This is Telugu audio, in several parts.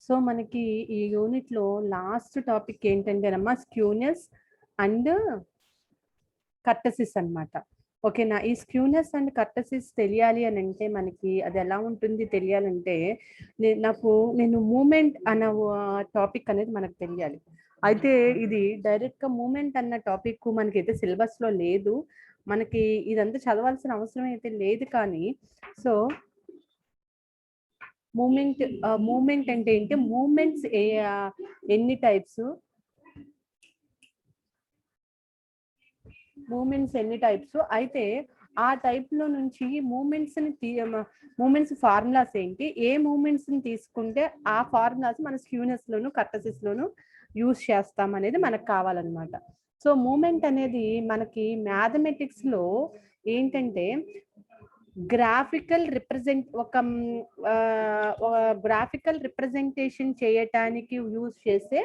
సో మనకి ఈ యూనిట్ లో లాస్ట్ టాపిక్ ఏంటంటేనమ్మా స్క్యూనెస్ అండ్ కర్టసిస్ అన్నమాట. ఓకేనా? ఈ స్క్యూనెస్ అండ్ కర్టసిస్ తెలియాలి అని అంటే మనకి అది ఎలా ఉంటుంది తెలియాలంటే నేను మూమెంట్ అన్న టాపిక్ అనేది మనకు తెలియాలి. అయితే ఇది డైరెక్ట్ గా మూమెంట్ అన్న టాపిక్ మనకైతే సిలబస్ లో లేదు. మనకి ఇదంతా చదవాల్సిన అవసరం అయితే లేదు. కానీ సో మూమెంట్ అంటే ఏంటి, మూమెంట్స్ ఎన్ని టైప్స్, అయితే ఆ టైప్ లో నుంచి మూమెంట్స్ ఫార్ములాస్ ఏంటి, ఏ మూమెంట్స్ ని తీసుకుంటే ఆ ఫార్ములాస్ మన స్క్యూనెస్ లోను కర్టసిస్ లోను యూజ్ చేస్తాం అనేది మనకు కావాలన్నమాట. సో మూమెంట్ అనేది మనకి మ్యాథమెటిక్స్ లో ఏంటంటే గ్రాఫికల్ రిప్రజెంటేషన్ చేయటానికి యూజ్ చేసే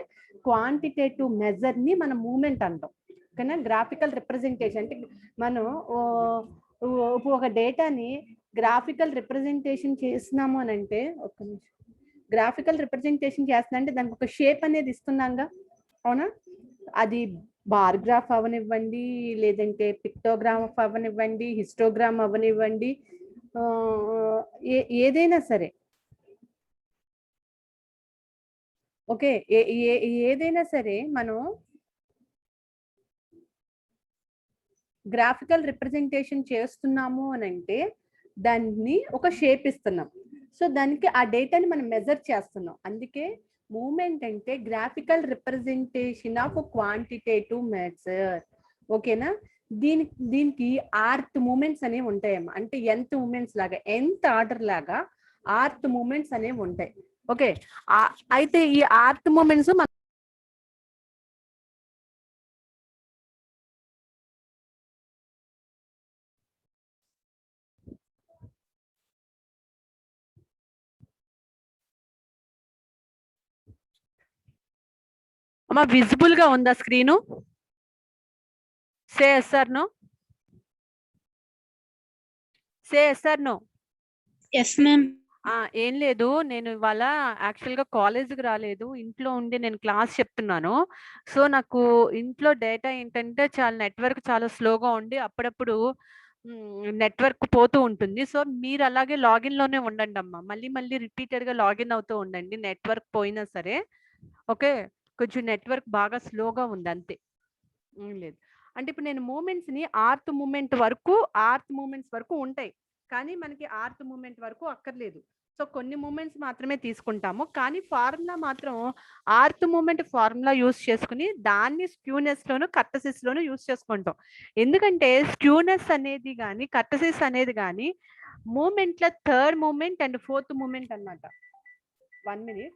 క్వాంటిటేటివ్ మెజర్ ని మనం మూమెంట్ అంటాం. ఓకేనా? గ్రాఫికల్ రిప్రజెంటేషన్ అంటే మనం ఒక డేటాని గ్రాఫికల్ రిప్రజెంటేషన్ చేస్తున్నాము అని అంటే, ఒక నిమిషం, గ్రాఫికల్ రిప్రజెంటేషన్ చేస్తున్నా అంటే దానికి ఒక షేప్ అనేది ఇస్తున్నాంగా, అవునా? అది బార్ గ్రాఫ్ అవనివ్వండి, లేదంటే పిక్టోగ్రాఫ్ అవనివ్వండి, హిస్టోగ్రామ్ అవనివ్వండి, ఏదైనా సరే, ఓకే, ఏదైనా సరే మనం గ్రాఫికల్ రిప్రజెంటేషన్ చేస్తున్నాము అని అంటే దాన్ని ఒక షేప్ ఇస్తున్నాం. సో దానికి ఆ డేటాని మనం మెజర్ చేస్తున్నాం. అందుకే మూమెంట్ అంటే graphical representation of quantitative measure. ఓకేనా? దీనికి ఆర్త్ మూమెంట్స్ అనేవి ఉంటాయమ్మా. అంటే ఎంత మూమెంట్స్ లాగా, ఎంత ఆర్డర్ లాగా ఆర్త్ మూమెంట్స్ అనేవి ఉంటాయి. ఓకే, అయితే ఈ ఆర్త్ మూమెంట్స్ అమ్మా విజిబుల్ గా ఉందా screen? Say yes or no, say yes or no. Yes ma'am. ఏం లేదు, నేను ఇవాళ యాక్చువల్గా కాలేజ్కి రాలేదు, ఇంట్లో ఉండి నేను క్లాస్ చెప్తున్నాను. సో నాకు ఇంట్లో డేటా ఏంటంటే నెట్వర్క్ చాలా స్లోగా ఉండి అప్పుడప్పుడు నెట్వర్క్ పోతూ ఉంటుంది. సో మీరు అలాగే లాగిన్ లోనే ఉండండి అమ్మా, మళ్ళీ మళ్ళీ రిపీటెడ్ గా లాగిన్ అవుతూ ఉండండి నెట్వర్క్ పోయినా సరే. ఓకే, కొంచెం నెట్వర్క్ బాగా స్లోగా ఉంది అంతే, ఏం లేదు. అంటే ఇప్పుడు నేను మూమెంట్స్ ని ఆర్త్ మూమెంట్స్ వరకు ఉంటాయి, కానీ మనకి ఆర్త్ మూమెంట్ వరకు అక్కర్లేదు. సో కొన్ని మూమెంట్స్ మాత్రమే తీసుకుంటాము, కానీ ఫార్ములా మాత్రం ఆర్త్ మూమెంట్ ఫార్ములా యూస్ చేసుకుని దాన్ని స్క్యూనెస్ లోను కర్టసిస్ లోను యూస్ చేసుకుంటాం. ఎందుకంటే స్క్యూనెస్ అనేది కానీ కర్టసిస్ అనేది కానీ మూమెంట్ల third moment and fourth moment అన్నమాట. 1 minute.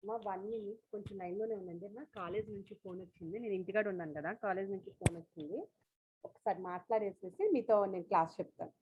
మా 1 minute కొంచెం లైన్లోనే ఉందండి. మా కాలేజ్ నుంచి ఫోన్ వచ్చింది, నేను ఇంటికాడ ఉన్నాను కదా, కాలేజ్ నుంచి ఫోన్ వచ్చింది, ఒకసారి మాట్లాడేసేసి మీతో నేను క్లాస్ చెప్తాను.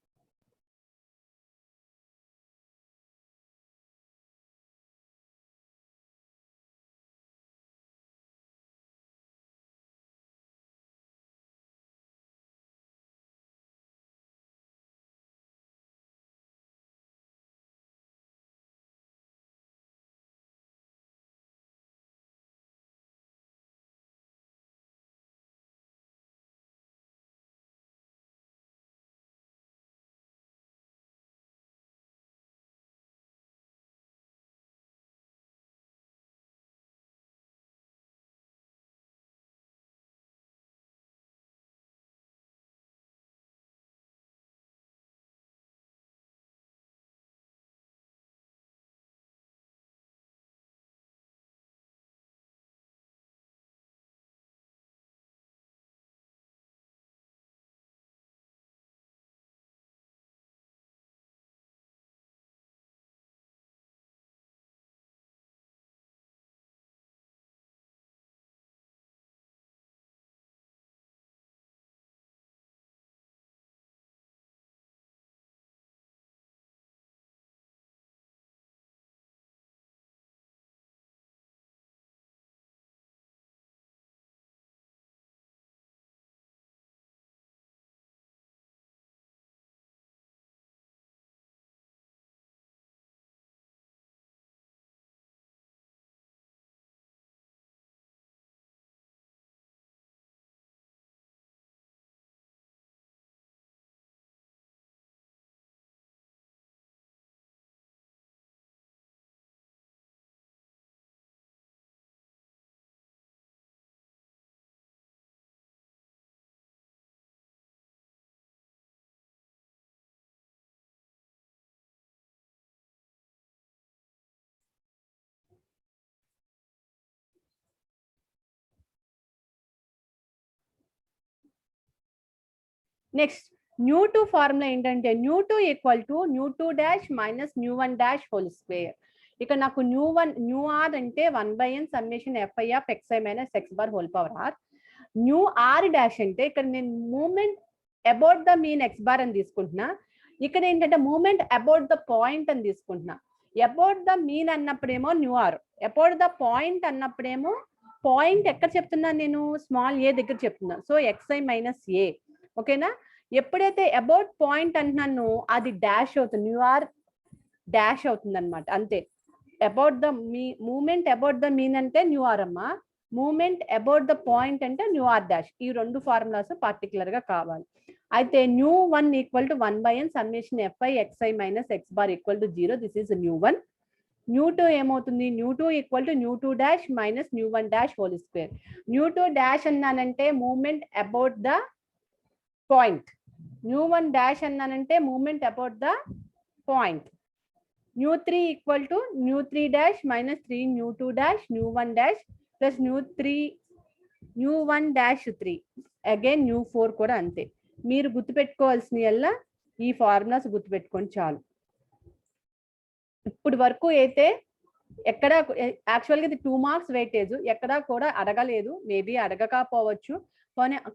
నెక్స్ట్ న్యూ2 ఫార్ములా ఏంటంటే nu two equal to nu two dash minus nu one dash whole square. ఇక్కడ నాకు న్యూ ఆర్ అంటే 1/n summation fi of xi minus x bar whole power r. Nu r dash అంటే ఇక్కడ నేను moment about the mean x bar అని తీసుకుంటున్నా. ఇక్కడ ఏంటంటే మూమెంట్ అబౌట్ ద పాయింట్ అని తీసుకుంటున్నా. అబౌట్ ద మీన్ అన్నప్పుడేమో nu r, about the point అన్నప్పుడేమో పాయింట్ ఎక్కడ చెప్తున్నాను నేను, స్మాల్ ఏ దగ్గర చెప్తున్నాను. So xi minus a. ఓకేనా? ఎప్పుడైతే అబౌట్ పాయింట్ అంటున్నాను అది డాష్ అవుతుంది, న్యూ ఆర్ డాష్ అవుతుంది అనమాట. అంతే. About the moment about the mean అంటే న్యూ ఆర్ అమ్మా, మూమెంట్ అబౌట్ ద పాయింట్ అంటే న్యూ ఆర్ డాష్. ఈ రెండు ఫార్ములాస్ పర్టికులర్ గా కావాలి. అయితే nu one equal to 1/n summation fi xi minus x bar equal to 0. This is nu one. Nu two ఏమవుతుంది, nu two equal to nu two dash minus nu one dash whole square. Nu two dash అన్నానంటే moment about the point, nu one dash అన్నానంటే moment about the point. న్యూ3 equal to న్యూ3 dash minus 3 న్యూ2 dash న్యూ1 dash plus న్యూ1 dash 3 again న్యూ4 కూడా అంతే. మీరు గుర్తుపెట్టుకోవాల్సిన ఈ ఫార్ములాస్ గుర్తుపెట్టుకోండి చాలు. ఇప్పుడు వరకు అయితే ఎక్కడ యాక్చువల్గా ఇది 2 మార్క్స్ వెయిటేజ్, ఎక్కడా కూడా అడగలేదు, మేబీ అడగకపోవచ్చు,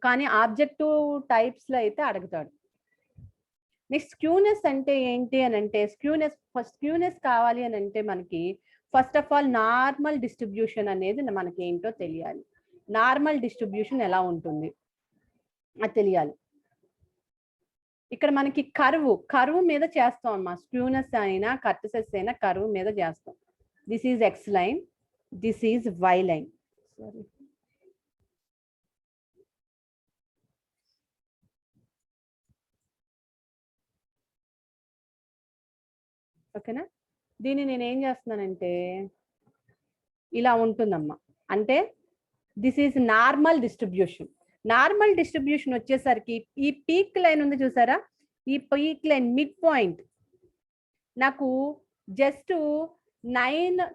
కానీ ఆబ్జెక్టివ్ టైప్స్ లో అయితే అడుగుతాడు. నెక్స్ట్ స్క్యూనెస్ అంటే ఏంటి అని అంటే స్క్యూనెస్ కావాలి అని అంటే మనకి first of all normal distribution అనేది మనకి ఏంటో తెలియాలి. నార్మల్ డిస్ట్రిబ్యూషన్ ఎలా ఉంటుంది అది తెలియాలి. ఇక్కడ మనకి కర్వ్ మీద చేస్తాం అమ్మా. స్క్యూనెస్ అయినా కర్టసెస్ అయినా కర్వ్ మీద చేస్తాం. This is X line, this is Y line. Sorry, ఓకేనా? దీన్ని నేను ఏం చేస్తున్నానంటే ఇలా ఉంటుందమ్మా. అంటే this is normal distribution. Normal distribution వచ్చేసరికి ఈ పీక్ లైన్ ఉంది చూసారా, ఈ పీక్ లైన్ మిడ్ పాయింట్ నాకు జస్ట్ 9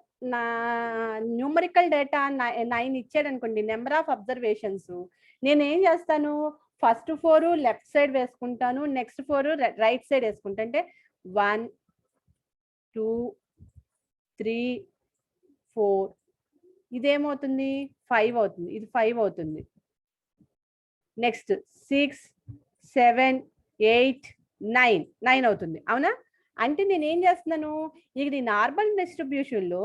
న్యూమరికల్ డేటా 9 ఇచ్చాడు అనుకోండి, నెంబర్ ఆఫ్ అబ్జర్వేషన్స్. నేను ఏం చేస్తాను, ఫస్ట్ 4 లెఫ్ట్ సైడ్ వేసుకుంటాను, నెక్స్ట్ 4 రైట్ సైడ్ వేసుకుంటా. అంటే 1 2 3 4 ఇదేమవుతుంది 5 అవుతుంది, ఇది 5 అవుతుంది. నెక్స్ట్ 6 7 8 9 అవుతుంది. అవునా? అంటే నేను ఏం చేస్తున్నాను, ఇది నార్మల్ డిస్ట్రిబ్యూషన్ లో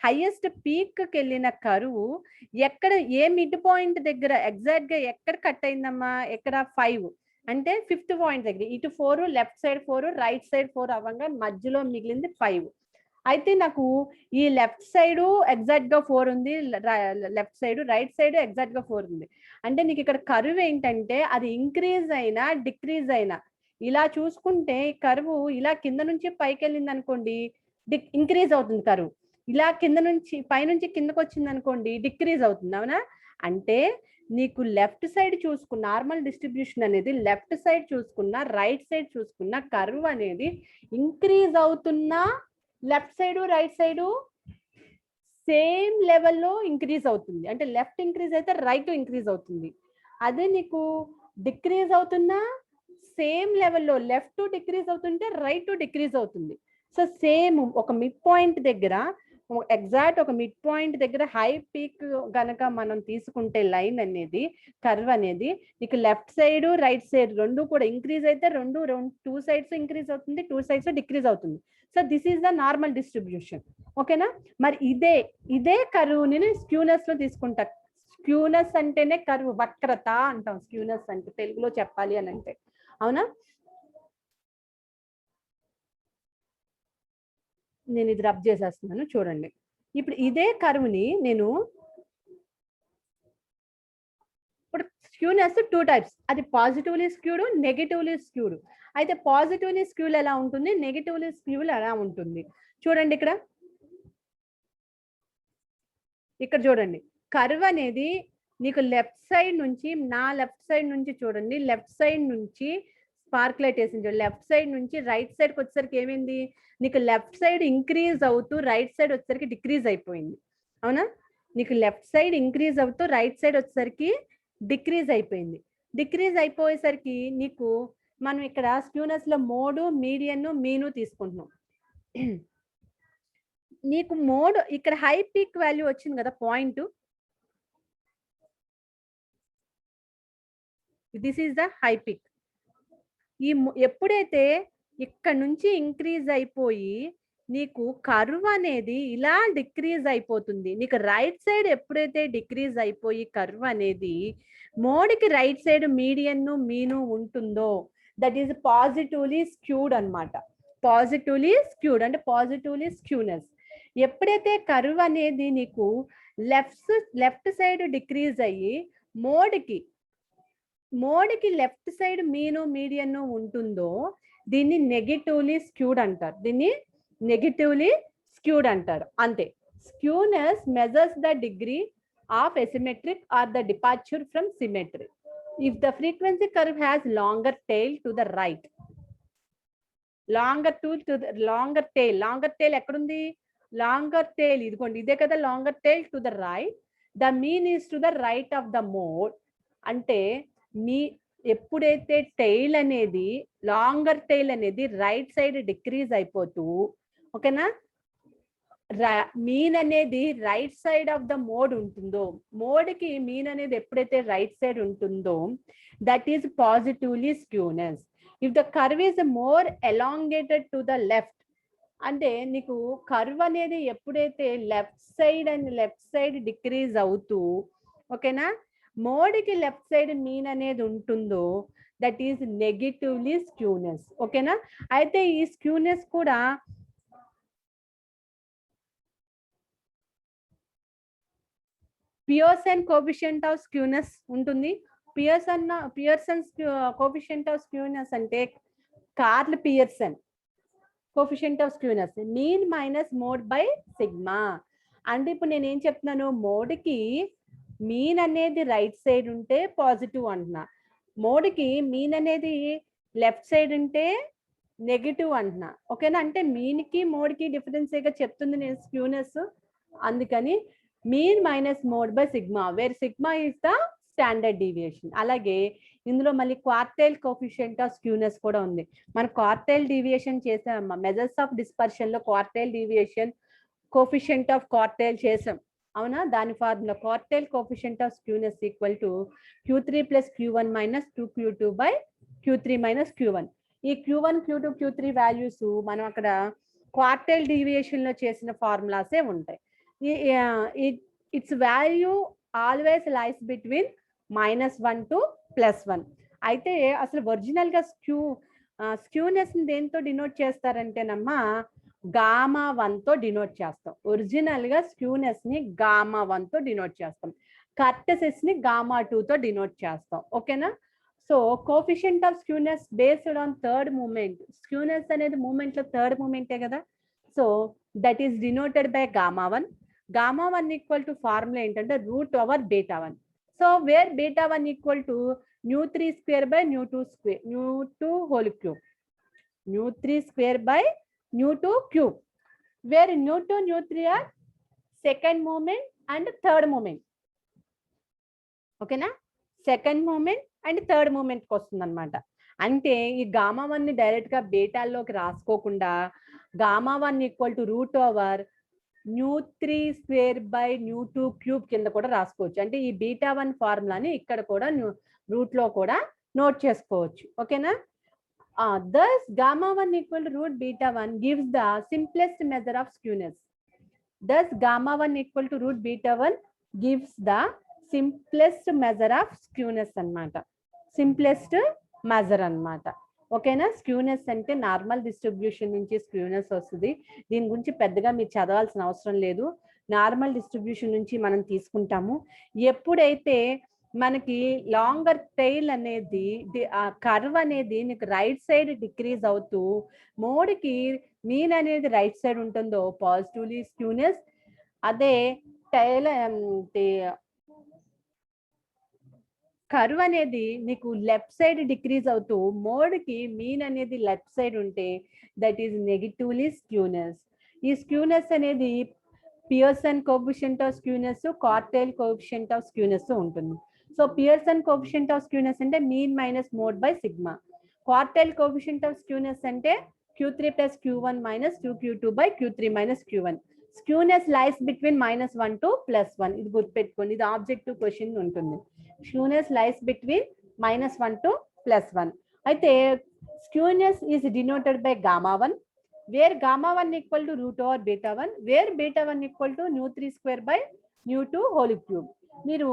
హైయెస్ట్ పీక్ కి వెళ్ళిన కరువు ఎక్కడ, ఏ మిడ్ పాయింట్ దగ్గర ఎగ్జాక్ట్ గా ఎక్కడ కట్ అయిందమ్మా, ఎక్కడ 5 అంటే 5th పాయింట్ దగ్గర. ఇటు 4 లెఫ్ట్ సైడ్ 4 రైట్ సైడ్ 4 అవ్వగా మధ్యలో మిగిలింది 5. అయితే నాకు ఈ లెఫ్ట్ సైడ్ ఎగ్జాక్ట్ గా 4 ఉంది, left side right side exact గా 4 ఉంది. అంటే నీకు ఇక్కడ కరువు ఏంటంటే అది ఇంక్రీజ్ అయినా డిక్రీజ్ అయినా, ఇలా చూసుకుంటే కరువు ఇలా కింద నుంచి పైకి వెళ్ళింది అనుకోండి ఇంక్రీజ్ అవుతుంది కరువు, ఇలా కింద నుంచి పైనుంచి కిందకు వచ్చింది అనుకోండి డిక్రీజ్ అవుతుంది. అవునా? అంటే నీకు లెఫ్ట్ సైడ్ చూసుకున్న నార్మల్ డిస్ట్రిబ్యూషన్ అనేది లెఫ్ట్ సైడ్ చూసుకున్న రైట్ సైడ్ చూసుకున్న కర్వ్ అనేది ఇంక్రీజ్ అవుతున్నా left side right side same లెవెల్లో ఇంక్రీజ్ అవుతుంది. అంటే లెఫ్ట్ ఇంక్రీజ్ అయితే రైట్ ఇంక్రీజ్ అవుతుంది. అదే నీకు డిక్రీజ్ అవుతున్నా సేమ్ లెవెల్లో లెఫ్ట్ డిక్రీజ్ అవుతుంటే రైట్ డిక్రీజ్ అవుతుంది. సో సేమ్ ఒక మిడ్ పాయింట్ దగ్గర, ఎగ్జాక్ట్ ఒక మిడ్ పాయింట్ దగ్గర హై పీక్ గనక మనం తీసుకుంటే లైన్ అనేది కర్వ్ అనేది నీకు లెఫ్ట్ సైడ్ రైట్ సైడ్ రెండు కూడా ఇంక్రీజ్ అయితే రెండు 2 సైడ్స్ ఇంక్రీజ్ అవుతుంది, 2 సైడ్స్ డిక్రీజ్ అవుతుంది. So this is the normal distribution. ఓకేనా? మరి ఇదే కర్వ్ని స్క్యూనెస్ లో తీసుకుంటా. స్క్యూనెస్ అంటేనే కర్వ్, వక్రత అంటాం స్క్యూనెస్ అంటే తెలుగులో చెప్పాలి అని అంటే. అవునా? నేను ఇది రబ్ చేసేస్తున్నాను చూడండి. ఇప్పుడు ఇదే కర్వ్ని నేను ఇప్పుడు స్క్యూనెస్ 2 టైప్స్, అది పాజిటివ్లీ స్క్యూడ్, నెగిటివ్లీ స్క్యూడ్. అయితే పాజిటివ్లీ స్క్యూడ్ ఎలా ఉంటుంది, నెగిటివ్లీ స్క్యూడ్ ఎలా ఉంటుంది చూడండి. ఇక్కడ చూడండి, కర్వ్ అనేది నీకు లెఫ్ట్ సైడ్ నుంచి, నా లెఫ్ట్ సైడ్ నుంచి చూడండి, లెఫ్ట్ సైడ్ నుంచి స్పార్క్ లైట్ వేసింది, లెఫ్ట్ సైడ్ నుంచి రైట్ సైడ్కి వచ్చేసరికి ఏమైంది, నీకు లెఫ్ట్ సైడ్ ఇంక్రీజ్ అవుతూ రైట్ సైడ్ వచ్చేసరికి డిక్రీజ్ అయిపోయింది. అవునా? నీకు లెఫ్ట్ సైడ్ ఇంక్రీజ్ అవుతూ రైట్ సైడ్ వచ్చేసరికి డిక్రీజ్ అయిపోయింది. డిక్రీజ్ అయిపోయేసరికి నీకు మనం ఇక్కడ స్క్యూనెస్ లో మోడ్, మీడియన్, మీను తీసుకుంటున్నాం. నీకు మోడ్ ఇక్కడ హై పీక్ వాల్యూ వచ్చింది కదా point, this is the high peak. ఈ ఎప్పుడైతే ఇక్కడ నుంచి ఇంక్రీజ్ అయిపోయి నీకు కర్వ్ అనేది ఇలా డిక్రీజ్ అయిపోతుంది, నీకు రైట్ సైడ్ ఎప్పుడైతే డిక్రీజ్ అయిపోయి కర్వ్ అనేది మోడ్కి రైట్ సైడ్ మీడియన్ మీను ఉంటుందో దట్ ఈస్ పాజిటివ్లీ స్క్యూడ్ అన్నమాట. పాజిటివ్లీ స్క్యూడ్ అంటే పాజిటివ్లీ స్క్యూనెస్. ఎప్పుడైతే కర్వ్ అనేది నీకు లెఫ్ట్ సైడ్ డిక్రీజ్ అయ్యి మోడ్కి లెఫ్ట్ సైడ్ మీను మీడియన్ ఉంటుందో దీన్ని నెగిటివ్లీ స్క్యూడ్ అంటారు. దీన్ని నెగిటివ్లీ స్క్యూడ్ అంటారు. అంతే. Skewness measures the degree of asymmetric or the departure from symmetry if the frequency curve has longer tail to the right. Longer tail ఎక్కడుంది? లాంగర్ టైల్ ఇదిగోండి, ఇదే కదా longer tail to the right. The mean is to the right of the mode. అంటే ఎప్పుడైతే టైల్ అనేది లాంగర్ టైల్ అనేది రైట్ సైడ్ డిక్రీజ్ అయిపోతూ, ఓకేనా, మీన్ అనేది right side of the mode ఉంటుందో, మోడ్కి మీన్ అనేది ఎప్పుడైతే రైట్ సైడ్ ఉంటుందో that is positively skewness. If the curve is more elongated to the left, అంటే నీకు కర్వ్ అనేది ఎప్పుడైతే లెఫ్ట్ సైడ్ డిక్రీజ్ అవుతూ, ఓకేనా, మోడ్కి లెఫ్ట్ సైడ్ మీన్ అనేది ఉంటుందో దట్ ఈస్ నెగిటివ్లీ స్క్యూనెస్. ఓకేనా. అయితే ఈ స్క్యూనెస్ కూడా పియర్సన్ కోఎఫిషియంట్ ఆఫ్ స్క్యూనెస్ ఉంటుంది. పియర్సన్ కోఎఫిషియంట్ ఆఫ్ స్క్యూనెస్ అంటే curl Pearson coefficient of skewness mean minus mode by sigma. అంటే ఇప్పుడు నేను ఏం చెప్తున్నాను, మోడ్కి మీన్ అనేది రైట్ సైడ్ ఉంటే పాజిటివ్ అంటున్నా, మోడ్కి మీన్ అనేది లెఫ్ట్ సైడ్ ఉంటే నెగిటివ్ అంటున్నా. ఓకేనా. అంటే మీన్కి మోడ్కి డిఫరెన్స్గా చెప్తుంది నేను స్క్యూనెస్. అందుకని mean minus mode by sigma, where sigma is the standard deviation. అలాగే ఇందులో మళ్ళీ క్వార్టైల్ కోఎఫిషియంట్ ఆఫ్ స్క్యూనెస్ కూడా ఉంది. మనం క్వార్టైల్ డీవియేషన్ చేసామమ్మా, మెజర్స్ ఆఫ్ డిస్పర్షన్ లో quartile deviation coefficient of quartile చేసాం, అవునా. దాని formula quartile coefficient of skewness equal to Q3 + Q1 - 2Q2 / Q3 - Q1. ఈ Q1, Q2, Q3 వాల్యూస్ మనం అక్కడ క్వార్టైల్ డీవియేషన్ లో చేసిన ఫార్ములాసే ఉంటాయి. It's value always lies between -1 to +1. అయితే అసలు ఒరిజినల్ గా స్క్యూనెస్ దేంతో డినోట్ చేస్తారంటేనమ్మా γ1 తో డినోట్ చేస్తాం. ఒరిజినల్ గా స్క్యూనెస్ ని γ1 తో డినోట్ చేస్తాం, కర్టెసిస్ ని γ2 తో డినోట్ చేస్తాం. ఓకేనా. So coefficient of skewness based on third moment. Skewness అనేది మూమెంట్ లో థర్డ్ మూమెంటే కదా. So that is denoted by γ1. γ1 equal to formula ఏంటంటే √β1. So where β1 equal to µ3² / µ2 whole cube, µ3² / µ2 cube, where µ2, µ3 are second moment and third moment. ఓకేనా. Second moment and third moment కి వస్తుంది అనమాట. అంటే ఈ γ1 ని డైరెక్ట్ గా బేటాల్లోకి రాసుకోకుండా γ1 ఈక్వల్ టు √μ3² / µ2 క్యూబ్ కింద కూడా రాసుకోవచ్చు. అంటే ఈ β1 ఫార్ములాని ఇక్కడ కూడా రూట్ లో కూడా నోట్ చేసుకోవచ్చు. ఓకేనా. Thus γ1 equal to √β1 gives the simplest measure of skewness. Thus γ1 equal to √β1 gives the simplest measure of skewness అన్నమాట. సింప్లెస్ట్ మెజర్ అన్నమాట. ఓకేనా. స్క్యూనెస్ అంటే నార్మల్ డిస్ట్రిబ్యూషన్ నుంచి స్క్యూనెస్ వస్తుంది. దీని గురించి పెద్దగా మీరు చదవాల్సిన అవసరం లేదు, నార్మల్ డిస్ట్రిబ్యూషన్ నుంచి మనం తీసుకుంటాము. ఎప్పుడైతే మనకి లాంగర్ టైల్ అనేది కర్వ్ అనేది నీకు రైట్ సైడ్ డిక్రీజ్ అవుతూ మోడ్కి మీన్ అనేది రైట్ సైడ్ ఉంటుందో పాజిటివ్లీ స్క్యూనెస్. అదే టైల్ కర్వ్ అనేది నీకు లెఫ్ట్ సైడ్ డిక్రీజ్ అవుతూ మోడ్కి మీన్ అనేది లెఫ్ట్ సైడ్ ఉంటే దట్ ఈస్ నెగిటివ్లీ స్క్యూనెస్. ఈ స్క్యూనెస్ అనేది Pearson coefficient of skewness, quartile coefficient of skewness ఉంటుంది. So Pearson coefficient of skewness అంటే mean minus mode by sigma. Quartile coefficient of skewness అంటే Q3 plus Q1 minus 2Q2 by Q3 minus Q1. Skewness lies between -1 to +1. ఇది గుర్తుపెట్టుకోండి, ఇది ఆబ్జెక్టివ్ క్వశ్చన్ ఉంటుంది. Skewness lies between -1 to +1. అయితే skewness is denoted by gamma 1, where gamma 1 equal to root over beta 1, where beta 1 equal to nu3 square by nu2 whole cube. మీరు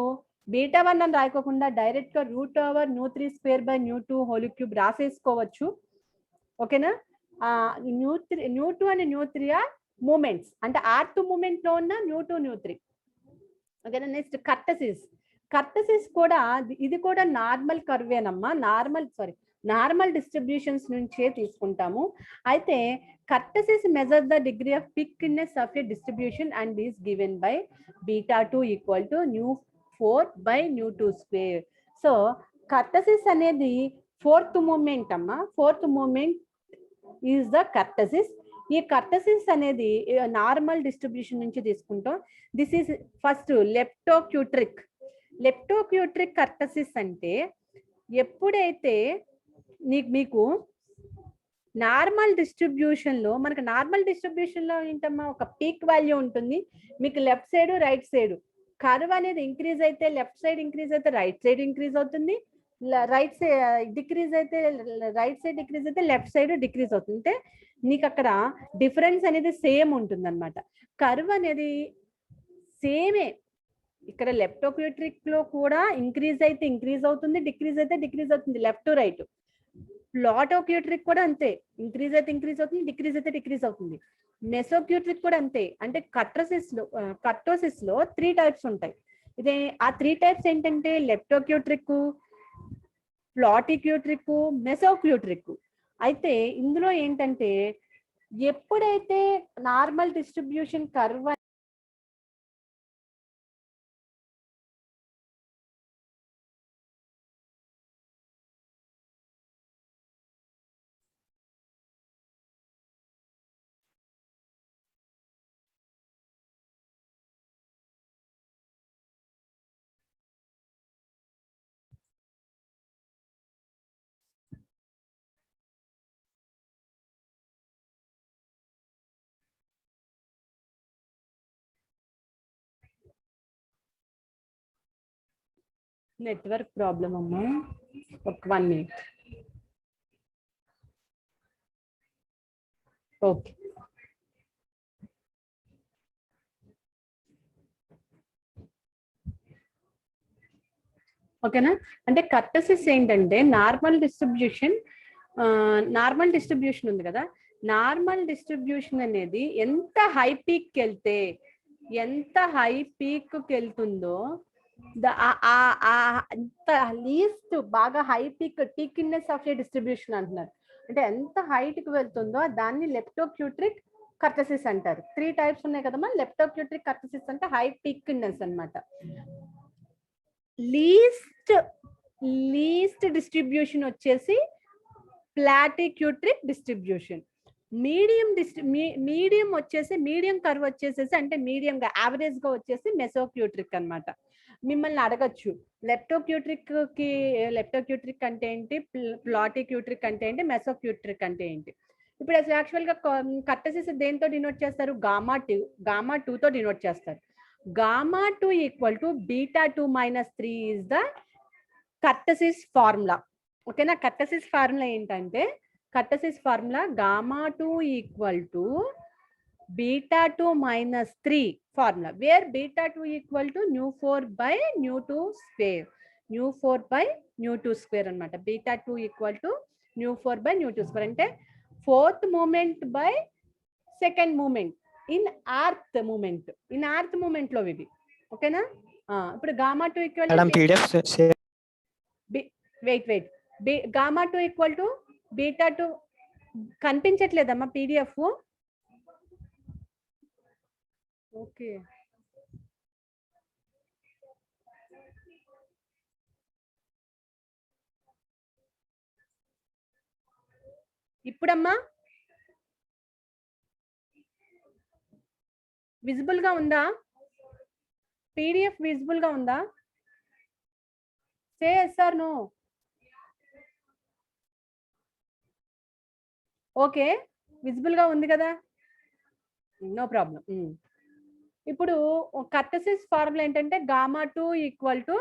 బీటా 1 అని రాయకోకుండా డైరెక్ట్ గా root over nu3 square by nu2 whole cube రాసేసుకోవచ్చు. ఓకేనా? nu2 and nu3 are moments, అంటే R2 మూమెంట్ లో ఉన్న nu2 nu3. ఓకేనా? నెక్స్ట్ కర్టసిస్ కూడా, ఇది కూడా నార్మల్ కర్వేనమ్మా, నార్మల్ డిస్ట్రిబ్యూషన్స్ నుంచే తీసుకుంటాము. అయితే kurtosis measure the degree of thickness of a distribution and is given by β2 equal to nu4 by nu2 square. So kurtosis అనేది ఫోర్త్ మూమెంట్ అమ్మా, fourth moment is the kurtosis. ఈ కర్టసిస్ అనేది నార్మల్ డిస్ట్రిబ్యూషన్ నుంచి తీసుకుంటాం. This is first leptokurtic kurtosis అంటే ఎప్పుడైతే మీకు నార్మల్ డిస్ట్రిబ్యూషన్ లో, మనకు నార్మల్ డిస్ట్రిబ్యూషన్ లో ఏంటమ్మా, ఒక పీక్ వాల్యూ ఉంటుంది. మీకు left side right side curve అనేది ఇంక్రీజ్ అయితే లెఫ్ట్ సైడ్ ఇంక్రీజ్ అయితే రైట్ సైడ్ ఇంక్రీజ్ అవుతుంది, రైట్ సైడ్ డిక్రీజ్ అయితే రైట్ సైడ్ డిక్రీజ్ అయితే లెఫ్ట్ సైడ్ డిక్రీజ్ అవుతుంది. అంటే నీకు అక్కడ డిఫరెన్స్ అనేది సేమ్ ఉంటుంది అనమాట. కర్వ్ అనేది సేమే, ఇక్కడ లెప్టోక్యూట్రిక్ లో కూడా ఇంక్రీజ్ అయితే ఇంక్రీజ్ అవుతుంది, డిక్రీజ్ అయితే డిక్రీజ్ అవుతుంది, లెఫ్ట్ టు రైట్. ప్లాటోక్యూట్రిక్ కూడా అంతే, ఇంక్రీజ్ అయితే ఇంక్రీజ్ అవుతుంది, డిక్రీజ్ అయితే డిక్రీజ్ అవుతుంది. మెసోక్యూట్రిక్ కూడా అంతే. అంటే కర్టోసిస్ లో 3 టైప్స్ ఉంటాయి. ఇదే ఆ 3 టైప్స్ ఏంటంటే లెప్టోక్యూట్రిక్, ప్లాటిక్యూట్రిక్, మెసోక్యూట్రిక్. అయితే ఇందులో ఏంటంటే ఎప్పుడైతే normal distribution curve network problem అమ్మా, ఒక 1 minute. ఓకే, ఓకేనా? అంటే కర్టసిస్ ఏంటంటే నార్మల్ డిస్ట్రిబ్యూషన్ ఉంది కదా, నార్మల్ డిస్ట్రిబ్యూషన్ అనేది ఎంత హై పీక్ వెళ్తుందో అంత లీస్ట్ బాగా high thickness of A distribution అంటున్నారు. అంటే ఎంత హైట్ కి వెళ్తుందో దాన్ని లెప్టోక్యూట్రిక్ కర్టసిస్ అంటారు. 3 టైప్స్ ఉన్నాయి కదమ్మా. లెప్టోక్యూట్రిక్ కర్టసిస్ అంటే హై థిక్నెస్ అన్నమాట. లీస్ట్ డిస్ట్రిబ్యూషన్ వచ్చేసి ప్లాటిక్యూట్రిక్ డిస్ట్రిబ్యూషన్. మీడియం వచ్చేసి, మీడియం కర్వ్ వచ్చేసేసి, అంటే మీడియం గా యావరేజ్ గా వచ్చేసి మెసోక్యూట్రిక్ అన్నమాట. మిమ్మల్ని అడగచ్చు లెప్టోక్యూట్రిక్ అంటే ఏంటి, ప్లాటిక్యూట్రిక్ అంటే ఏంటి, మెసోక్యూట్రిక్ అంటే ఏంటి. ఇప్పుడు అసలు యాక్చువల్ గా కర్టసిస్ దేంతో డినోట్ చేస్తారు, గామా 2 తో డినోట్ చేస్తారు. gamma 2 equal to beta 2 minus 3 is the kurtosis formula. ఓకేనా? కర్టసిస్ ఫార్ములా ఏంటంటే, kurtosis formula gamma 2 equal to beta 2 minus 3 formula, where beta 2 equal to nu4 by nu2 square, nu4 by nu2 square అన్నమాట. beta 2 equal to nu4 by nu2 square అంటే fourth moment by second moment in ఆర్త్ మూమెంట్ లో ఇవి. ఓకేనా? ఇప్పుడు gamma 2 equal wait gamma 2 equal to beta 2 కనిపించట్లేదమ్మా పీడిఎఫ్. ఓకే, ఇప్పుడమ్మా విజిబుల్ గా ఉందా? పీడిఎఫ్ విజిబుల్ గా ఉందా? Say yes or no. Okay, visible గా ఉంది కదా, నో ప్రాబ్లం. ఇప్పుడు కర్టసిస్ ఫార్ములా ఏంటంటే γ2 equal to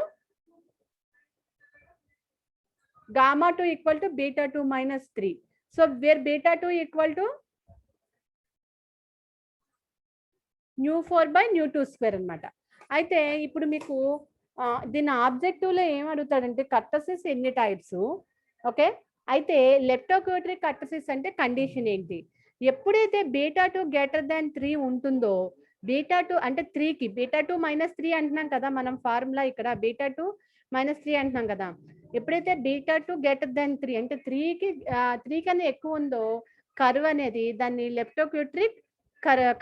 β2 minus 3. So where β2 equal to ν4 by ν2 square అనమాట. అయితే ఇప్పుడు మీకు దీని ఆబ్జెక్టివ్ లో ఏం అడుగుతాడంటే కర్టసిస్ ఎన్ని టైప్స్. ఓకే, అయితే లెప్టోక్యూటరిక్ కర్టసిస్ అంటే కండిషన్ ఏంటి, ఎప్పుడైతే β2 గ్రేటర్ దాన్ 3 ఉంటుందో, β2 అంటే 3కి β2 మైనస్ 3 అంటున్నాం కదా మనం ఫార్ములా, ఇక్కడ β2 మైనస్ 3 అంటున్నాం కదా, ఎప్పుడైతే β2 గ్రేటర్ దాన్ 3 అంటే 3 కన్నా ఎక్కువ ఉందో కర్వ్ అనేది దాన్ని లెప్టోక్యూటరిక్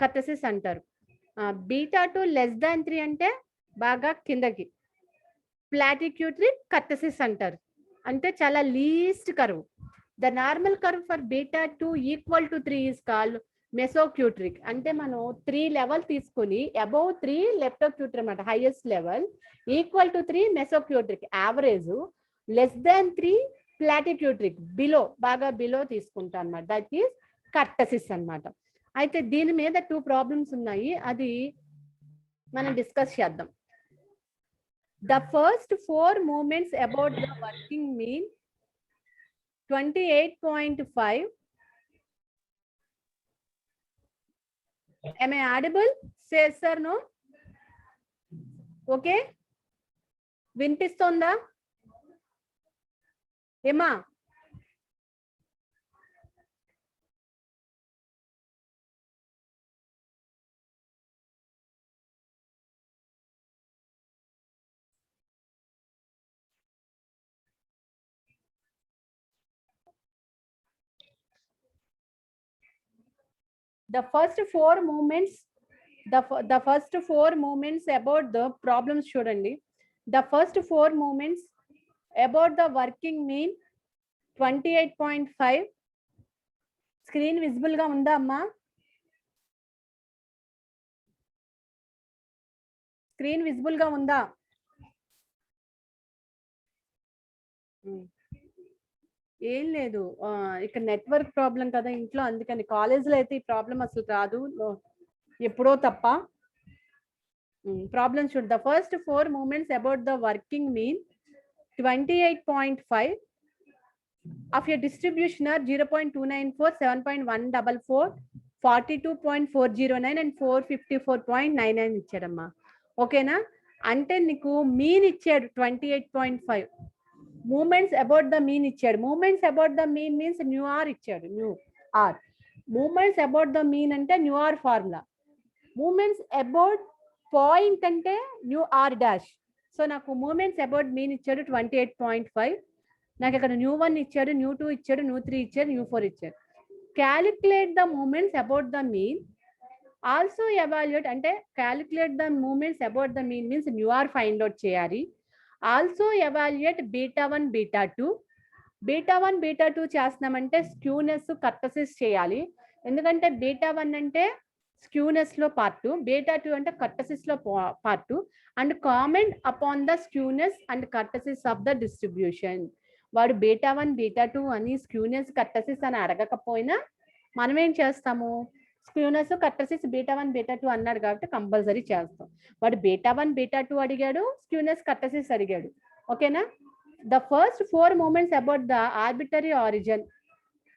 కర్టసిస్ అంటారు. β2 లెస్ దాన్ 3 అంటే బాగా కిందకి ప్లాటిక్యూటరిక్ కర్టసిస్ అంటారు, అంటే చాలా least curve. The normal curve for β2 equal to 3 is called mesokurtic. అంటే మనం 3 లెవెల్ తీసుకొని అబౌవ్ 3 లెప్టోక్యూటర్ అనమాట, highest level, equal to 3 mesokurtic average, less than 3 platykurtic below, బాగా బిలో తీసుకుంటాం అనమాట, దట్ ఈస్ కర్టసిస్ అన్నమాట. అయితే దీని మీద 2 ప్రాబ్లమ్స్ ఉన్నాయి, అది మనం డిస్కస్ చేద్దాం. The first 4 movements about the working mean 28.5. Am I audible? Say yes or no. Okay, వినిపిస్తుందా ఏమా? The first 4 movements, the first 4 movements about the problems చూడండి. The first 4 movements about the working mean 28.5. Screen visible గా ఉందా అమ్మా? స్క్రీన్ విజిబుల్ గా ఉందా? ఏం లేదు, ఇక్కడ నెట్వర్క్ ప్రాబ్లం కదా ఇంట్లో, అందుకని కాలేజీలో అయితే ఈ ప్రాబ్లం అసలు రాదు, ఎప్పుడో తప్ప. ప్రాబ్లమ్ చూడు. The first 4 moments about the working mean 28.5 of a distributioner 0.294, 7.144, 42.409 and 454.99 ఇచ్చాడమ్మా. ఓకేనా, అంటే నీకు మీన్ ఇచ్చాడు 28.5, మూమెంట్స్ అబౌట్ ద మీన్ ఇచ్చాడు. Moments about the mean means new or ఇచ్చాడు, mu r. Moments about the mean అంటే new r formula. Moments about point అంటే న్యూ ఆర్ డాష్. సో నాకు మూమెంట్స్ అబౌట్ మీన్ ఇచ్చాడు 28.5, నాకు ఇక్కడ న్యూ1 ఇచ్చాడు, న్యూ2 ఇచ్చాడు, న్యూ3 ఇచ్చాడు, న్యూ4 ఇచ్చాడు. Calculate the moments about the mean, also evaluate అంటే calculate the moments about the mean means new r find out చేయాలి. Also evaluate β1 β2. β1 β2 చేస్తున్నామంటే స్క్యూనెస్ కర్టసిస్ చేయాలి, ఎందుకంటే β1 అంటే స్క్యూనెస్ లో పార్ట్, β2 అంటే కర్టసిస్ లో part, and comment upon the skewness and kurtosis of the distribution. వాడు β1 β2 అని స్క్యూనెస్ కర్టసిస్ అని అడగకపోయినా మనం ఏం చేస్తాము, స్క్యూనెస్ కర్టసిస్ β1 β2 అన్నాడు కాబట్టి కంపల్సరీ చేస్తాం. వాడు β1 β2 అడిగాడు, స్క్యూనెస్ కర్టసిస్ అడిగాడు. ఓకేనా. The first 4 moments about the arbitrary origin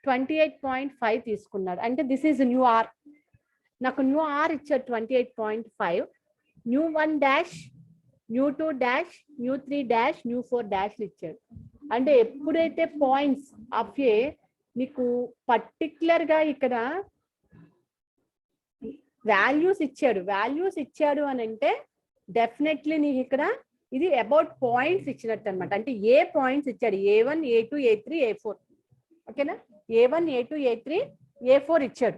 28.5 తీసుకున్నాడు, అంటే దిస్ ఈజ్ న్యూ ఆర్. నాకు న్యూ ఆర్ ఇచ్చాడు 28.5, న్యూ1 డాష్, న్యూ2 డాష్, న్యూ3 డాష్, న్యూ4 డాష్ ఇచ్చాడు. అంటే ఎప్పుడైతే పాయింట్స్ ఆఫ్ ఏ నీకు పర్టిక్యులర్ గా ఇక్కడ వాల్యూస్ ఇచ్చాడు అని అంటే డెఫినెట్లీ నీకు ఇక్కడ ఇది అబౌట్ పాయింట్స్ ఇచ్చినట్టు అనమాట. అంటే ఏ పాయింట్స్ ఇచ్చాడు, A1 A2 A3 A4. ఓకేనా, A1 A2 A3 A4 ఇచ్చాడు,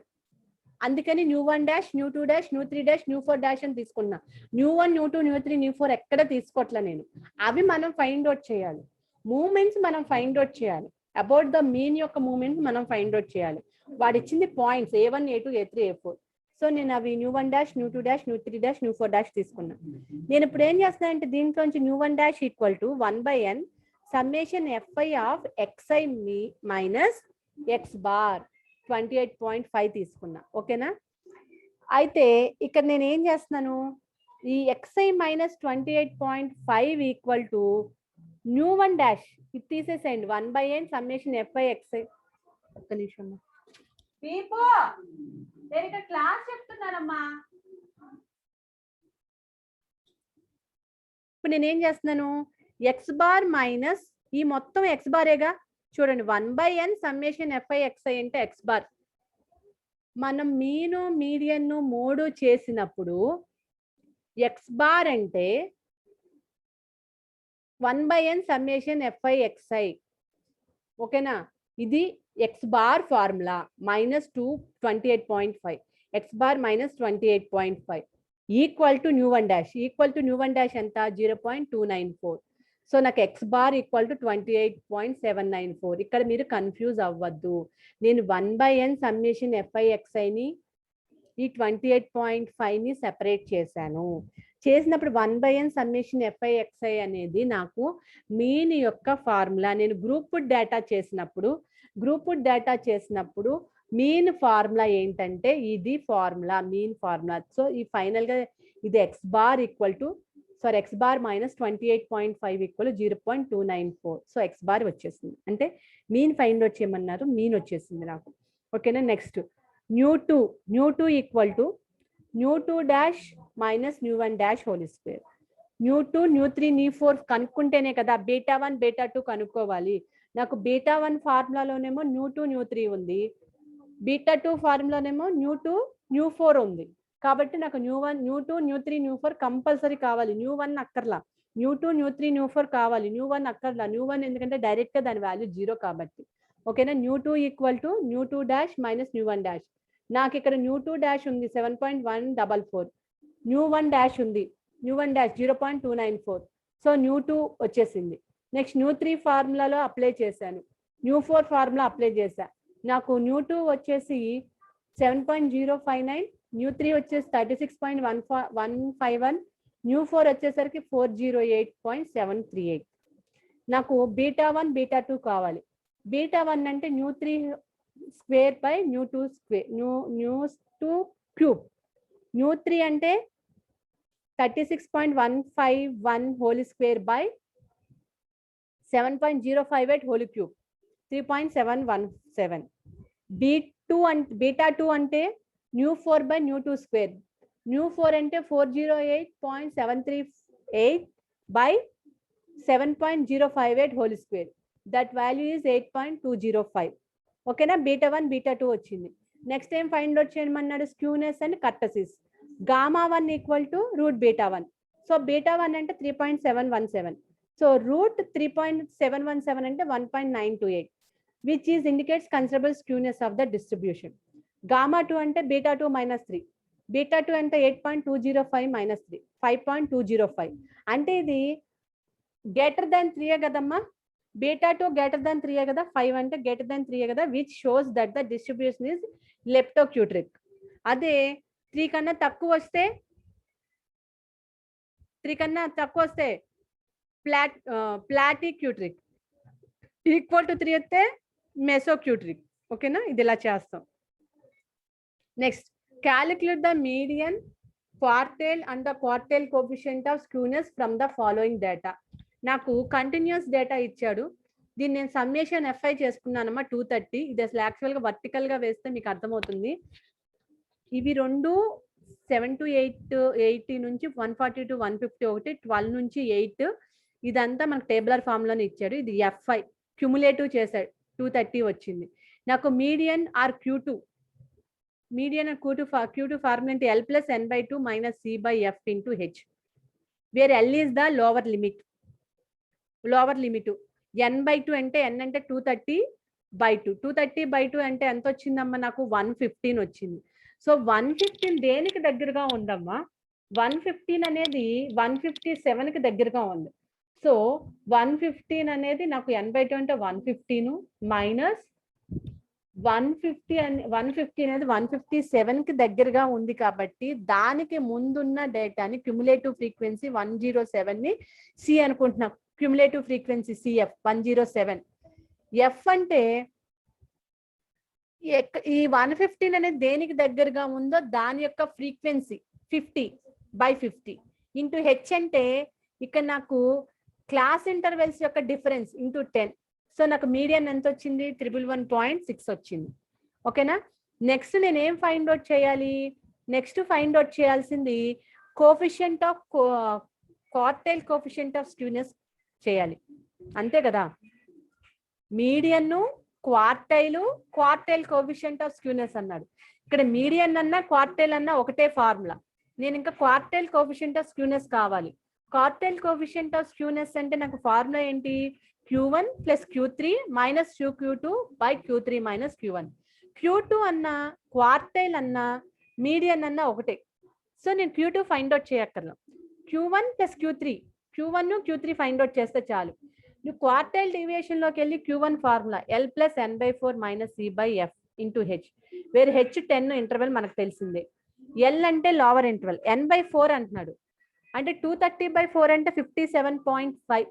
అందుకని న్యూ1 డాష్, న్యూ2 డాష్, న్యూ3 డాష్, న్యూ4 డాష్ అని తీసుకున్నా. న్యూ1 న్యూ2 న్యూ3 న్యూ4 ఎక్కడ తీసుకోవట్లే నేను, అవి మనం ఫైండ్ అవుట్ చేయాలి. మూమెంట్స్ మనం ఫైండ్ అవుట్ చేయాలి, అబౌట్ ద మీన్ యొక్క మూమెంట్స్ మనం ఫైండ్ అవుట్ చేయాలి. వాడు ఇచ్చింది points A1 A2 A3 A4. So నేను అవి న్యూ1 డాష్ న్యూ2 డాష్ న్యూ3 డాష్ న్యూ4 డాష్ తీసుకున్నా. నేను ఇప్పుడు ఏం చేస్తానంటే దీంట్లోంచి న్యూ1 dash equal to 1/n summation fi of xi minus x bar 28.5 తీసుకున్నా. ఓకేనా? అయితే ఇక్కడ నేను ఏం చేస్తున్నాను, ఈ xi minus 28.5 equal to nu one dash ఇది తీసేసేయండి 1/n సమ్మేషన్ fi xi. ఒక్క నిమిషం పీపో, నేను ఇక్కడ క్లాస్ చెప్తున్నానమ్మా. ఇప్పుడు నేను ఏం చేస్తున్నాను, ఎక్స్ బార్ మైనస్ ఈ మొత్తం ఎక్స్ బారేగా చూడండి 1/n సమ్మేషన్ fi xi అంటే ఎక్స్ బార్. మనం మీను మీడియన్ మూడు చేసినప్పుడు ఎక్స్ బార్ అంటే 1/n సమ్మేషన్ fi xi. ఓకేనా? ఇది x bar formula minus 28.5 x bar minus 28.5 equal to nu one dash. Equal to nu one dash ఎంత 0.294. సో నాకు ఎక్స్ బార్ ఈక్వల్ టు 28.794. ఇక్కడ మీరు కన్ఫ్యూజ్ అవ్వద్దు. నేను 1/n సమ్మేషన్ fi xi ఈ 28.5 సెపరేట్ చేశాను. చేసినప్పుడు 1/n సమ్మేషన్ fi xi అనేది నాకు మీన్ యొక్క ఫార్ములా. నేను గ్రూప్ డేటా చేసినప్పుడు మీన్ ఫార్ములా ఏంటంటే ఇది ఫార్ములా, మీన్ ఫార్ములా. సో ఈ ఫైనల్ గా ఇది x bar equal to X bar minus 28.5 equal 0.294. So X bar వచ్చేసింది. అంటే మీన్ ఫైండ్ అవుట్ చేయమన్నారు, మీన్ వచ్చేసింది నాకు. ఓకేనా? Next న్యూ2 equal to nu two dash minus nu one dash whole square. న్యూ2 న్యూ3 న్యూ4 కనుక్కుంటేనే కదా బీటా1 బీటా2 కనుక్కోవాలి. నాకు బీటా1 ఫార్ములాలోనేమో న్యూ2 న్యూ3 ఉంది, బీటా2 ఫార్ములానేమో న్యూ2 న్యూ4 ఉంది. కాబట్టి నాకు న్యూ2 న్యూ3 న్యూ4 కంపల్సరీ కావాలి. న్యూ1 అక్కర్లా, న్యూ2 న్యూ3 న్యూ4 కావాలి. న్యూ1 అక్కర్లా. న్యూ1 ఎందుకంటే డైరెక్ట్ గా దాని వాల్యూ 0 కాబట్టి. ఓకేనా? Nu two equal to nu two dash minus nu one dash. నాకు ఇక్కడ న్యూ2 డాష్ ఉంది 7.144, న్యూ1 డాష్ ఉంది, న్యూ1 డాష్ 0.294. సో న్యూ2 వచ్చేసింది. నెక్స్ట్ న్యూ3 ఫార్ములాలో అప్లై చేశాను, న్యూ4 ఫార్ములా అప్లై చేశా. నాకు న్యూ2 వచ్చేసి 7.059, న్యూ3 వచ్చేసి 36.151, న్యూ4 వచ్చేసరికి 408.738. నాకు బీటా1 బీటా2 కావాలి. బీటా1 అంటే న్యూ3 square by mu two square, mu two cube. న్యూ3 అంటే 36.151 whole square by 7.058 whole cube 3.717. Beta two అంటే న్యూ4 బై న్యూ2 స్క్వేర్. న్యూ4 అంటే 408.738 by 7.058 whole square. That value is 8.205. ఓకేనా? బీటా1 బీటా2 వచ్చింది. నెక్స్ట్ ఏం ఫైండ్ అవుట్ చేయమన్నాడు, skewness and kurtosis. Gamma one equal to root beta one. So beta one అంటే 3.717. సో రూట్ 3.717 అంటే 1.928, which is indicates considerable skewness of the distribution. Gamma two అంటే బీటా2 మైనస్ 3, బీటా2 అంటే 8.205 మైనస్ 3 5.205. అంటే ఇది గ్రేటర్ దాన్ 3 కదమ్మా, బీటా2 గ్రేటర్ దాన్ 3 కదా, 5 అంటే గ్రేటర్ దాన్ 3 కదా, which shows that the distribution is leptokurtic. అదే 3 కన్నా తక్కువ వస్తే ప్లాటిక్యూట్రిక్, ఈక్వల్ టు 3 వస్తే మెసోక్యూట్రిక్. ఓకేనా? ఇది ఇలా చేస్తాం. Next calculate the median, quartile and the quartile coefficient of skewness from the following data. నాకు కంటిన్యూస్ డేటా ఇచ్చాడు, దీన్ని నేను సమ్మేషన్ fi చేసుకున్నానమ్మా 230. ఇది అసలు యాక్చువల్గా వర్టికల్ గా వేస్తే మీకు అర్థమవుతుంది. ఇవి రెండు 7 to 8, 80 నుంచి 140 to 150, ఒకటి 12 నుంచి 8. ఇదంతా మనకు టేబులర్ ఫామ్ లోనే ఇచ్చాడు. ఇది fi క్యుములేటివ్ చేశాడు, 230 వచ్చింది. నాకు median or Q2, median Q2 formula అంటే L plus n/2 minus C by F into H, where L is the lower limit. n/2 అంటే n అంటే 230/2. 230/2 అంటే ఎంత వచ్చిందమ్మా? నాకు 115 వచ్చింది. సో 115 దేనికి దగ్గరగా ఉందమ్మా? 115 అనేది 157కి దగ్గరగా ఉంది. సో 115 అనేది నాకు n/2 అంటే 115 మైనస్ 150 అని 150 అనేది 157 కి దగ్గరగా ఉంది కాబట్టి దానికి ముందున్న డేటాని క్యుములేటివ్ ఫ్రీక్వెన్సీ 107 ని సి అనుకుంటున్నాం. Cumulative frequency CF 107. ఎఫ్ అంటే ఈ 115 అనేది దేనికి దగ్గరగా ఉందో దాని యొక్క ఫ్రీక్వెన్సీ 50/50 ఇంటూ హెచ్ అంటే ఇక్కడ నాకు క్లాస్ ఇంటర్వెల్స్ యొక్క డిఫరెన్స్ ఇంటూ 10. సో నాకు మీడియన్ ఎంత వచ్చింది? 111.6 వచ్చింది. ఓకేనా? నెక్స్ట్ నేను ఏం ఫైండ్ అవుట్ చేయాలి? నెక్స్ట్ ఫైండ్ అవుట్ చేయాల్సింది coefficient of quartile coefficient of skewness చేయాలి. అంతే కదా? Median, quartile coefficient of skewness అన్నాడు. ఇక్కడ మీడియన్ అన్నా క్వార్టైల్ అన్నా ఒకటే ఫార్ములా. నేను ఇంకా క్వార్టైల్ కోఫిషియంట్ ఆఫ్ స్క్యూనెస్ కావాలి. క్వార్టైల్ కోఫిషియంట్ ఆఫ్ స్క్యూనెస్ అంటే నాకు ఫార్ములా ఏంటి? Q1 plus Q3 minus Q2 by Q3 minus Q1. Q2 అన్న క్వార్టైల్ అన్న మీడియన్ అన్న ఒకటే. సో నేను Q2 ఫైండ్ అవుట్ చేయక్కర్లా. Q1 plus Q1 Q3 find out చేస్తే చాలు. నువ్వు క్వార్టైల్ డీవియేషన్ లోకి వెళ్ళి Q1 formula L plus N/4 minus C/F into H, where H 10 interval మనకు తెలిసిందే. L అంటే లోవర్ ఇంటర్వెల్, N/4 అంటున్నాడు. అంటే 230/4 అంటే 57.5.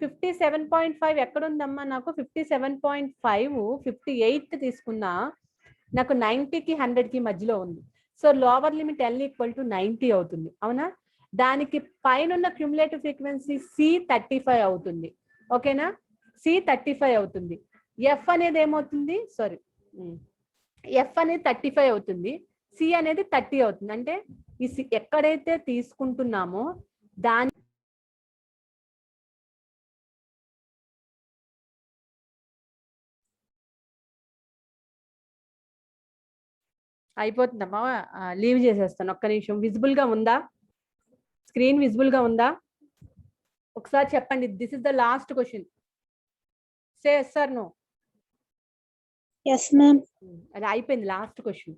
57.5 ఎక్కడుందమ్మా? నాకు 57.5 58 తీసుకున్నా నాకు 90కి 100కి మధ్యలో ఉంది. So lower limit L equal to 90 అవుతుంది. అవునా? దానికి పైన ఉన్న క్యుములేటివ్ ఫ్రీక్వెన్సీ C35 అవుతుంది. ఓకేనా? C35 అవుతుంది. ఎఫ్ అనేది ఏమవుతుంది? సారీ, ఎఫ్ అనేది 35 అవుతుంది. సి అనేది 30 అవుతుంది. అంటే ఈ ఎక్కడైతే తీసుకుంటున్నామో దాని అయిపోతుందమ్మా. లీవ్ చేసేస్తాను. ఒక్క నిమిషం. విజిబుల్ గా ఉందా? స్క్రీన్ విజిబుల్ గా ఉందా? ఒకసారి చెప్పండి. This is the last question. Say yes or no. Yes ma'am. అది అయిపోయింది, లాస్ట్ క్వశ్చన్.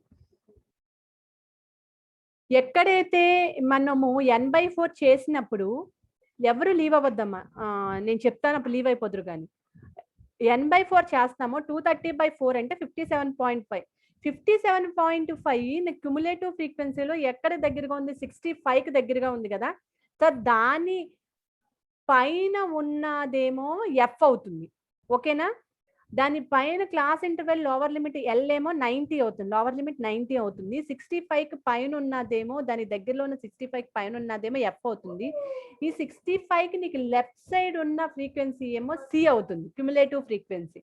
ఎక్కడైతే మనము N/4 చేసినప్పుడు ఎవరు లీవ్ అవ్వద్దమ్మా. నేను చెప్తాను, అప్పుడు లీవ్ అయిపోదురు. కానీ N/4 చేస్తాము 230/4 అంటే 57.5. 57.5 క్యుములేటివ్ ఫ్రీక్వెన్సీలో ఎక్కడ దగ్గరగా ఉంది? 65కి దగ్గరగా ఉంది కదా. సో దాని పైన ఉన్నదేమో ఎఫ్ అవుతుంది. ఓకేనా? దాని పైన class interval lower limit L ఏమో 90 అవుతుంది. లోవర్ లిమిట్ 90 అవుతుంది. 65కి పైన ఉన్నదేమో, దాని దగ్గరలో ఉన్న 65కి పైన ఉన్నదేమో ఎఫ్ అవుతుంది. ఈ 65కి నీకు లెఫ్ట్ సైడ్ ఉన్న ఫ్రీక్వెన్సీ ఏమో సి అవుతుంది, క్యుములేటివ్ ఫ్రీక్వెన్సీ.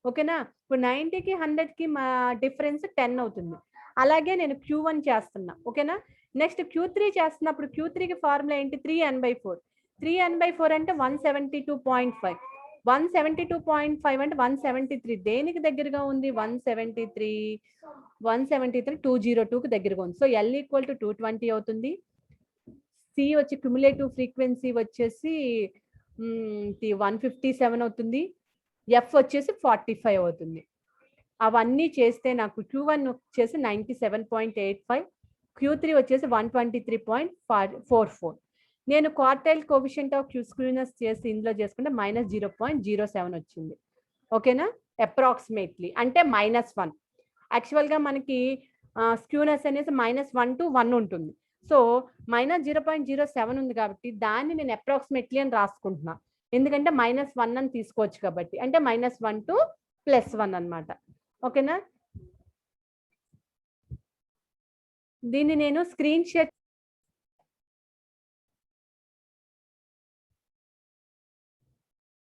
ఓకేనా? ఇప్పుడు 90కి 100కి మా డిఫరెన్స్ 10 అవుతుంది. అలాగే నేను Q1 చేస్తున్నా. ఓకేనా? నెక్స్ట్ Q3 చేస్తున్నప్పుడు Q3కి ఫార్ములా ఏంటి? 3n/4. 3n/4 అంటే 172.5. 172.5 అంటే 173 దేనికి దగ్గరగా ఉంది? 173 202కి దగ్గరగా ఉంది. సో L ఈక్వల్ టు 220 అవుతుంది. సి వచ్చి క్యుములేటివ్ ఫ్రీక్వెన్సీ వచ్చేసి 157 అవుతుంది. ఎఫ్ వచ్చేసి 45 అవుతుంది. అవన్నీ చేస్తే నాకు Q1 వచ్చేసి 97.85, Q3 వచ్చేసి 123.44. నేను క్వార్టైల్ కోఫిషియంట్ ఆఫ్ స్క్యూనెస్ చేసి ఇందులో చేసుకుంటే -0.07 వచ్చింది. ఓకేనా? అప్రాక్సిమేట్లీ అంటే -1. యాక్చువల్గా మనకి స్క్యూనెస్ అనేది -1 to 1 ఉంటుంది. సో -0.07 ఉంది కాబట్టి దాన్ని నేను అప్రాక్సిమేట్లీ అని రాసుకుంటున్నా. ఎందుకంటే -1 అని తీసుకోవచ్చు కాబట్టి. అంటే -1 to +1 అన్నమాట. ఓకేనా? దీన్ని నేను స్క్రీన్ షేర్